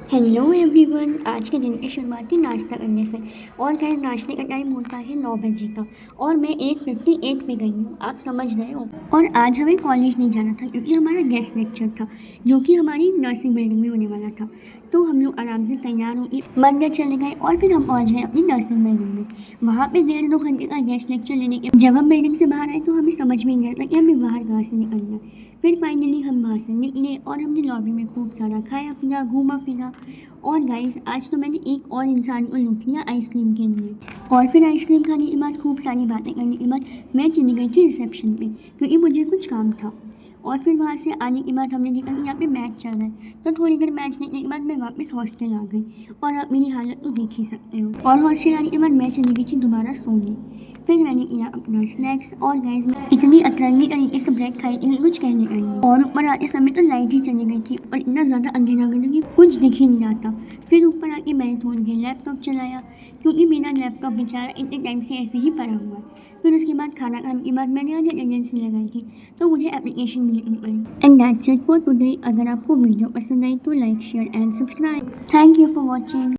Hello everyone. आज के दिन की शुरुआत ही नाश्ता करने से। और गाइस नाश्ते का टाइम होता है 9 बजे का और मैं 8:58 पे गई हूँ, आप समझ रहे हो। और आज हमें कॉलेज नहीं जाना था क्योंकि हमारा गेस्ट लेक्चर था जो कि हमारी नर्सिंग बिल्डिंग में होने वाला था। तो हम लोग आराम से तैयार होकर मंदिर चले गए और फिर हम पहुँच गए अपनी नर्सिंग बिल्डिंग में। वहाँ पे 1.5-2 घंटे का गेस्ट लेक्चर लेने के जब हम बिल्डिंग से बाहर आए तो हमें समझ में नहीं आता कि हमें बाहर कहाँ से निकलना है। फिर फाइनली हम वहाँ से निकले और हमने लॉबी में खूब सारा खाया पिया, घूमा फिरा। और गाइस आज तो मैंने एक और इंसान को लूट लिया आइसक्रीम के लिए। और फिर आइसक्रीम खाने के बाद खूब सारी बातें करने के बाद मैं चली गई थी रिसेप्शन पे क्योंकि मुझे कुछ काम था। और फिर वहाँ से आने के बाद हमने देखा कि यहाँ पे मैच चल रहा है, तो थोड़ी देर मैच देखने के बाद मैं वापस हॉस्टल आ गई। और आप मेरी हालत तो देख ही सकते हो। और हॉस्टल आने के बाद मैं चली गई थी दोबारा सोने। फिर मैंने किया अपना स्नैक्स और गाइस मैं इतनी अतरंगी तरीके से ब्रेड खाई थी कि कुछ कहने का ही नहीं। और ऊपर आते समय तो लाइट ही चली गई थी और इतना ज़्यादा अंधेरा हो गया कि कुछ दिख ही नहीं रहा था। फिर ऊपर आके मैंने थोड़ी देर लैपटॉप चलाया क्योंकि मेरा लैपटॉप बेचारा इतने टाइम से ऐसे ही पड़ा हुआ है। फिर उसके बाद खाना खाने के बाद मैंने आज एटेंडेंस लगाई थी तो मुझे एप्लीकेशन भी लिखनी पड़ी। And that's it for today. अगर आपको वीडियो पसंद आई तो like share and subscribe. Thank you for watching.